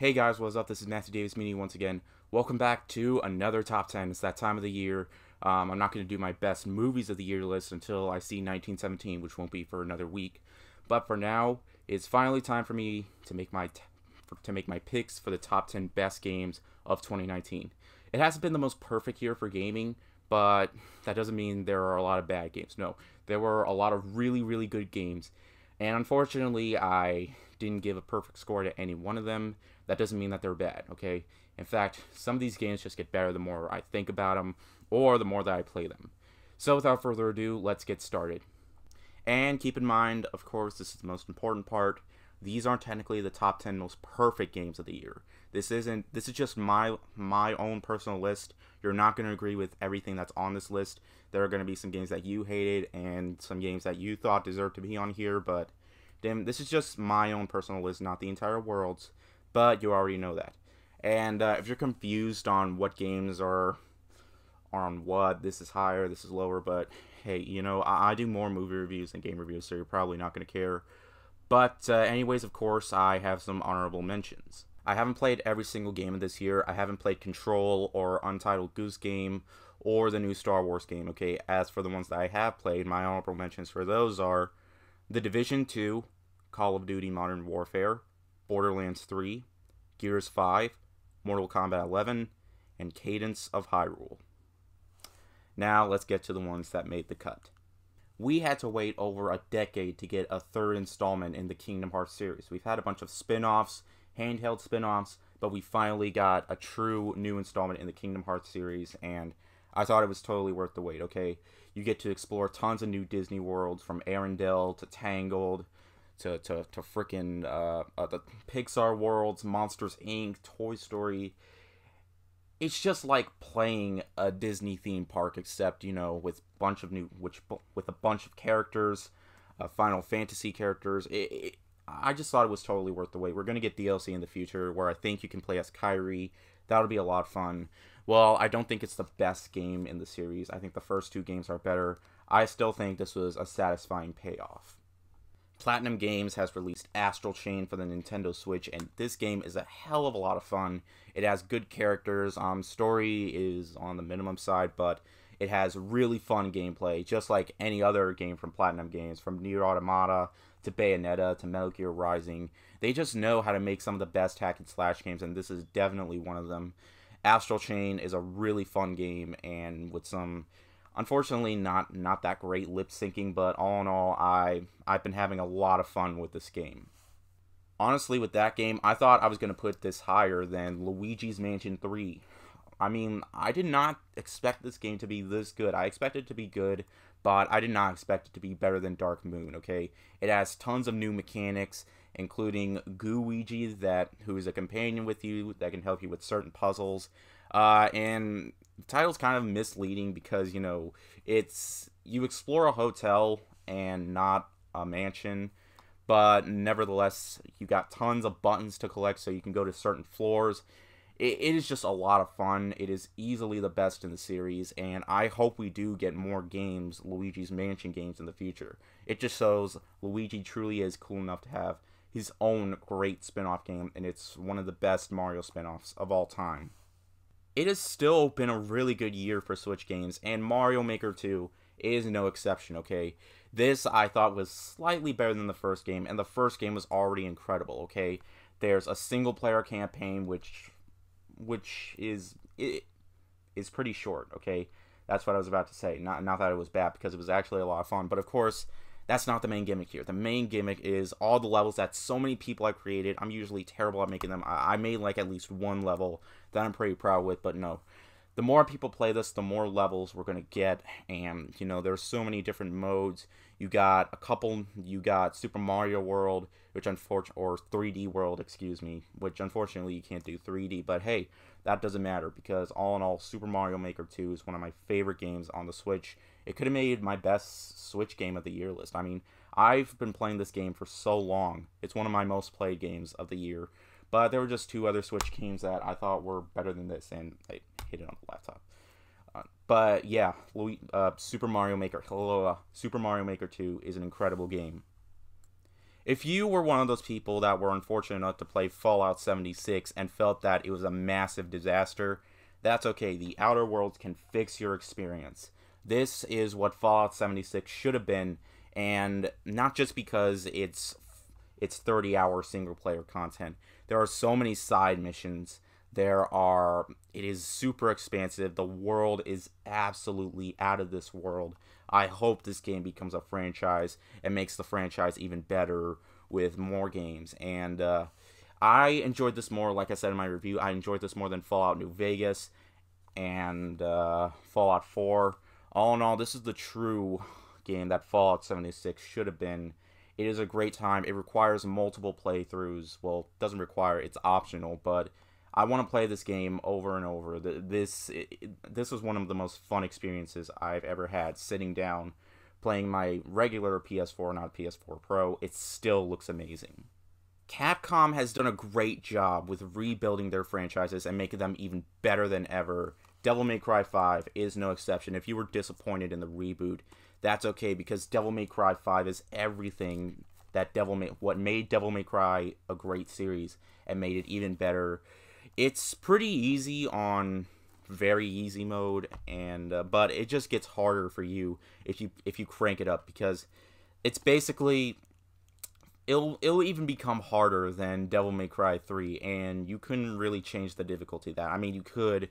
Hey guys, what's up? This is Matthew Davis meeting you once again. Welcome back to another top 10. It's that time of the year. I'm not going to do my best movies of the year list until I see 1917, which won't be for another week. But for now, it's finally time for me to make my picks for the top 10 best games of 2019. It hasn't been the most perfect year for gaming, but that doesn't mean there are a lot of bad games. No, there were a lot of really good games. And unfortunately, I didn't give a perfect score to any one of them. That doesn't mean that they're bad, okay? In fact, some of these games just get better the more I think about them or the more that I play them. So without further ado, let's get started. And keep in mind, of course, this is the most important part. These aren't technically the top 10 most perfect games of the year. This is just my own personal list. You're not going to agree with everything that's on this list. There are going to be some games that you hated and some games that you thought deserved to be on here, but damn, this is just my own personal list, not the entire world's, but you already know that. And if you're confused on what games are on what, this is higher, this is lower, but hey, you know, I do more movie reviews than game reviews, so you're probably not going to care. But anyways, of course, I have some honorable mentions. I haven't played every single game of this year. I haven't played Control or Untitled Goose Game or the new Star Wars game, okay? As for the ones that I have played, my honorable mentions for those are The Division 2, Call of Duty Modern Warfare, Borderlands 3, Gears 5, Mortal Kombat 11, and Cadence of Hyrule. Now let's get to the ones that made the cut. We had to wait over a decade to get a third installment in the Kingdom Hearts series. We've had a bunch of spin-offs, handheld spin-offs, but we finally got a true new installment in the Kingdom Hearts series, and I thought it was totally worth the wait, okay? You get to explore tons of new Disney worlds, from Arendelle to Tangled to frickin' the Pixar worlds, Monsters Inc., Toy Story. It's just like playing a Disney theme park, except, you know, with a bunch of characters, Final Fantasy characters. I just thought it was totally worth the wait. We're gonna get DLC in the future where I think you can play as Kyrie. That'll be a lot of fun. Well, I don't think it's the best game in the series. I think the first two games are better. I still think this was a satisfying payoff. Platinum Games has released Astral Chain for the Nintendo Switch, and this game is a hell of a lot of fun. It has good characters. Story is on the minimum side, but it has really fun gameplay, just like any other game from Platinum Games, from Nier Automata to Bayonetta to Metal Gear Rising. They just know how to make some of the best hack and slash games, and this is definitely one of them. Astral Chain is a really fun game, and with some, unfortunately, not that great lip syncing, but all in all, I've been having a lot of fun with this game. Honestly, with that game, I thought I was going to put this higher than Luigis Mansion 3. I mean, I did not expect this game to be this good. I expected it to be good, but I did not expect it to be better than Dark Moon, okay? It has tons of new mechanics, including Gooigi, who is a companion with you that can help you with certain puzzles. And the title's kind of misleading because, you know, you explore a hotel and not a mansion, but nevertheless, you got tons of buttons to collect so you can go to certain floors. It is just a lot of fun. It is easily the best in the series, and I hope we do get more games, Luigi's Mansion games, in the future. It just shows Luigi truly is cool enough to have his own great spin-off game, and it's one of the best Mario spin-offs of all time. It has still been a really good year for Switch games, and Mario Maker 2 is no exception, okay? This, I thought, was slightly better than the first game, and the first game was already incredible, okay? There's a single-player campaign, which is pretty short, okay? That's what I was about to say. Not that it was bad, because it was actually a lot of fun, but of course, that's not the main gimmick here. The main gimmick is all the levels that so many people have created. I'm usually terrible at making them. I made like at least one level that I'm pretty proud with, but no. The more people play this, the more levels we're going to get, and, you know, there's so many different modes. You got Super Mario World, or 3D World, excuse me, which unfortunately you can't do 3D, but hey, that doesn't matter, because all in all, Super Mario Maker 2 is one of my favorite games on the Switch. It could have made my best Switch game of the year list. I mean, I've been playing this game for so long. It's one of my most played games of the year. But there were just two other Switch games that I thought were better than this, and I hit it on the laptop. But yeah, Super Mario Maker 2 is an incredible game. If you were one of those people that were unfortunate enough to play Fallout 76 and felt that it was a massive disaster, that's okay. The Outer Worlds can fix your experience. This is what Fallout 76 should have been, and not just because it's 30-hour single player content. There are so many side missions. It is super expansive. The world is absolutely out of this world. I hope this game becomes a franchise and makes the franchise even better with more games. And I enjoyed this more, like I said in my review, I enjoyed this more than Fallout New Vegas and Fallout 4. All in all, this is the true game that Fallout 76 should have been. It is a great time. It requires multiple playthroughs. Well, it doesn't require, it's optional, but I want to play this game over and over. This was one of the most fun experiences I've ever had, sitting down, playing my regular PS4, not PS4 Pro. It still looks amazing. Capcom has done a great job with rebuilding their franchises and making them even better than ever. Devil May Cry 5 is no exception. If you were disappointed in the reboot, that's okay, because Devil May Cry 5 is everything that what made Devil May Cry a great series and made it even better. It's pretty easy on very easy mode, and but it just gets harder for you if you crank it up, because it's basically it'll even become harder than Devil May Cry 3, and you couldn't really change the difficulty of that. I mean, you could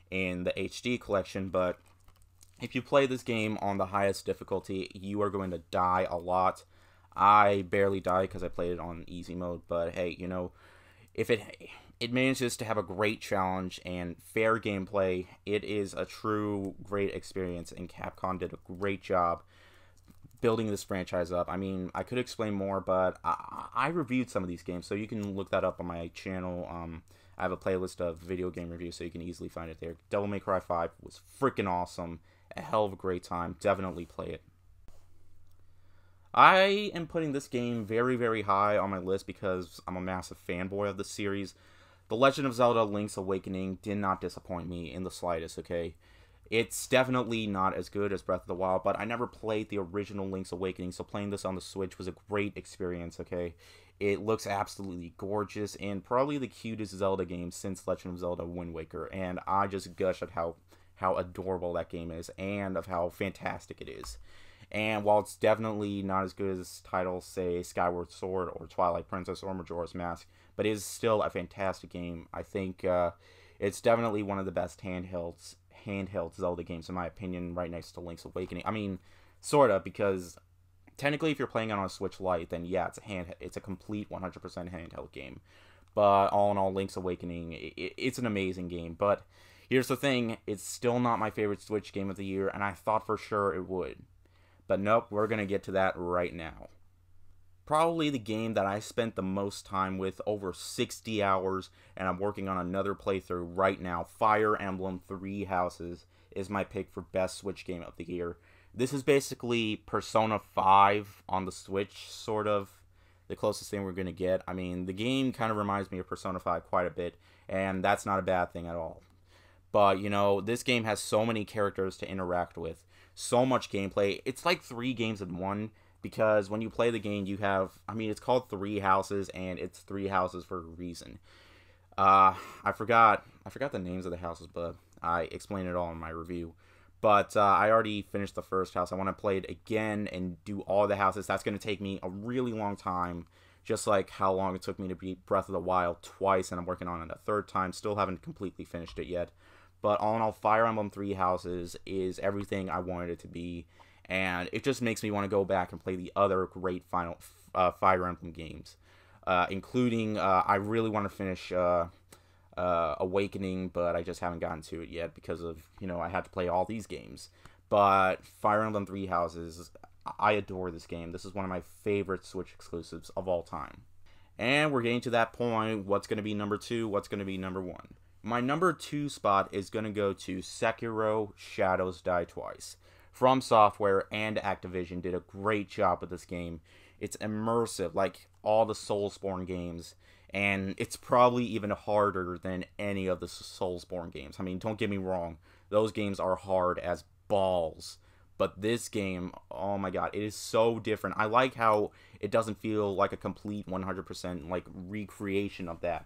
in the HD collection, but if you play this game on the highest difficulty, you are going to die a lot. I barely died because I played it on easy mode, but hey, you know, if it manages to have a great challenge and fair gameplay, it is a true great experience, and Capcom did a great job building this franchise up. I mean, I could explain more, but I reviewed some of these games, so you can look that up on my channel. I have a playlist of video game reviews, so you can easily find it there. Devil May Cry 5 was freaking awesome. A hell of a great time. Definitely play it. I am putting this game very, very high on my list because I'm a massive fanboy of the series. The Legend of Zelda Link's Awakening did not disappoint me in the slightest, okay? It's definitely not as good as Breath of the Wild, but I never played the original Link's Awakening, so playing this on the Switch was a great experience, okay? It looks absolutely gorgeous, and probably the cutest Zelda game since Legend of Zelda Wind Waker, and I just gush at how adorable that game is, and of how fantastic it is. And while it's definitely not as good as titles, say, Skyward Sword or Twilight Princess or Majora's Mask, but it is still a fantastic game. I think it's definitely one of the best handheld Zelda games, in my opinion, right next to Link's Awakening. I mean, sort of, because technically if you're playing it on a Switch Lite, then yeah, it's a complete 100% handheld game. But all in all, Link's Awakening, it's an amazing game. But here's the thing, it's still not my favorite Switch game of the year, and I thought for sure it would. But nope, we're going to get to that right now. Probably the game that I spent the most time with, over 60 hours, and I'm working on another playthrough right now. Fire Emblem Three Houses is my pick for best Switch game of the year. This is basically Persona 5 on the Switch, sort of the closest thing we're going to get. I mean, the game kind of reminds me of Persona 5 quite a bit, and that's not a bad thing at all. But, you know, this game has so many characters to interact with, so much gameplay. It's like 3 games in one, because when you play the game, you have, I mean, it's called Three Houses, and it's 3 houses for a reason. I forgot the names of the houses, but I explained it all in my review. But I already finished the first house. I want to play it again and do all the houses. That's going to take me a really long time, just like how long it took me to beat Breath of the Wild twice, and I'm working on it a third time. Still haven't completely finished it yet. But all in all, Fire Emblem Three Houses is everything I wanted it to be, and it just makes me want to go back and play the other great Fire Emblem games, including I really want to finish Awakening, but I just haven't gotten to it yet because of, you know, I had to play all these games. But Fire Emblem Three Houses, I adore this game. This is one of my favorite Switch exclusives of all time. And we're getting to that point. What's going to be number 2? What's going to be number 1? My number 2 spot is going to go to Sekiro Shadows Die Twice. From Software and Activision did a great job with this game. It's immersive, like all the Soulsborne games, and it's probably even harder than any of the Soulsborne games. I mean, don't get me wrong, those games are hard as balls, But this game, oh my god, it is so different. I like how it doesn't feel like a complete 100% like recreation of that.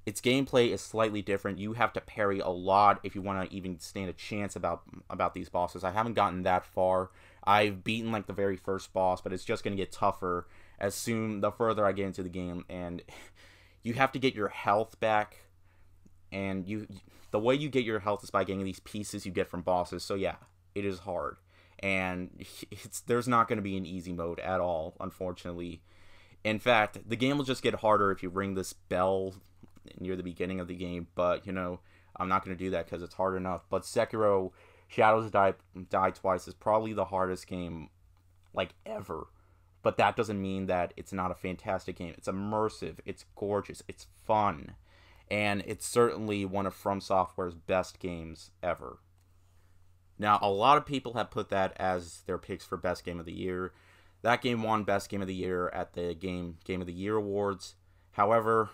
Its gameplay is slightly different. You have to parry a lot if you want to even stand a chance about these bosses. I haven't gotten that far. I've beaten like the very first boss, but it's just going to get tougher the further I get into the game. And you have to get your health back, and the way you get your health is by getting these pieces you get from bosses. So yeah, it is hard, and there's not going to be an easy mode at all, unfortunately. In fact, the game will just get harder if you ring this bell near the beginning of the game, but I'm not going to do that because it's hard enough. But Sekiro Shadows Die Twice is probably the hardest game like ever, but that doesn't mean that it's not a fantastic game. It's immersive, it's gorgeous, it's fun, and it's certainly one of From Software's best games ever. Now, a lot of people have put that as their picks for best game of the year. That game won best game of the year at the Game of the Year awards. However,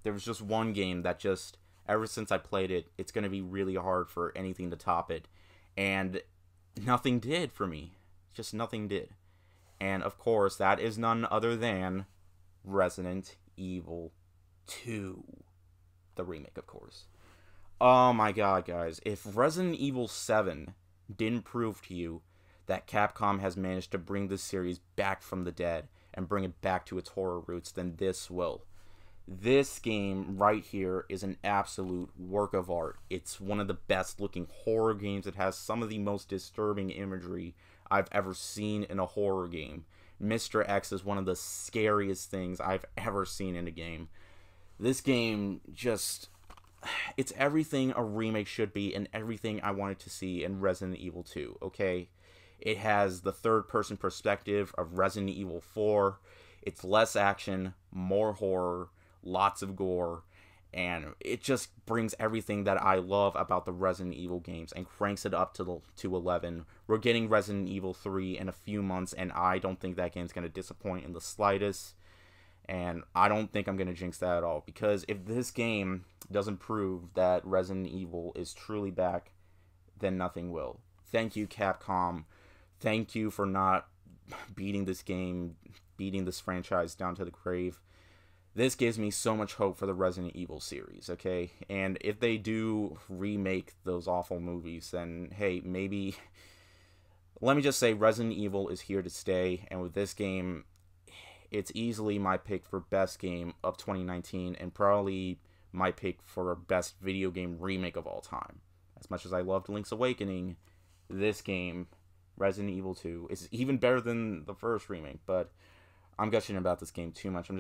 there was just one game that just, ever since I played it, it's going to be really hard for anything to top it. And nothing did for me. Just nothing did. And of course, that is none other than Resident Evil 2. The remake, of course. Oh my god, guys. If Resident Evil 7 didn't prove to you that Capcom has managed to bring this series back from the dead and bring it back to its horror roots, then this will. This game right here is an absolute work of art. It's one of the best looking horror games. It has some of the most disturbing imagery I've ever seen in a horror game. Mr. X is one of the scariest things I've ever seen in a game. This game just, it's everything a remake should be and everything I wanted to see in Resident Evil 2, okay? It has the third-person perspective of Resident Evil 4. It's less action, more horror, lots of gore, and it just brings everything that I love about the Resident Evil games and cranks it up to 11. We're getting Resident Evil 3 in a few months, and I don't think that game's going to disappoint in the slightest, and I don't think I'm going to jinx that at all, because if this game doesn't prove that Resident Evil is truly back, then nothing will. Thank you, Capcom. Thank you for not beating this franchise down to the grave. This gives me so much hope for the Resident Evil series, okay? And if they do remake those awful movies, then, hey, maybe... Let me just say, Resident Evil is here to stay, and with this game, it's easily my pick for best game of 2019, and probably my pick for best video game remake of all time. As much as I loved Link's Awakening, this game, Resident Evil 2, is even better than the first remake, but I'm gushing about this game too much.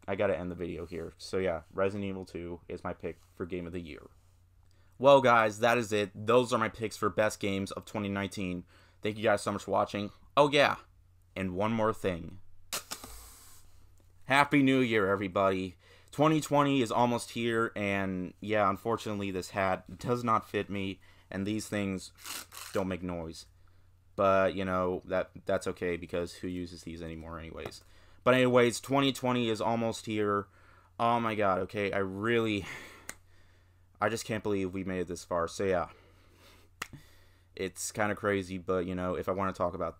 I gotta end the video here. So yeah, Resident Evil 2 is my pick for Game of the Year. Well, guys, that is it. Those are my picks for best games of 2019. Thank you guys so much for watching. Oh yeah, and one more thing. Happy New Year, everybody. 2020 is almost here, and yeah, unfortunately this hat does not fit me, and these things don't make noise. But, that's okay, because who uses these anymore anyways? But anyways, 2020 is almost here. Oh my god, okay, I just can't believe we made it this far. So yeah, it's kind of crazy, but if I want to talk about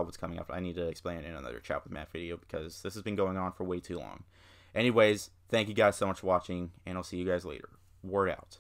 what's coming up, I need to explain it in another Chat with Matt video, because this has been going on for way too long. Anyways, thank you guys so much for watching, and I'll see you guys later. Word out.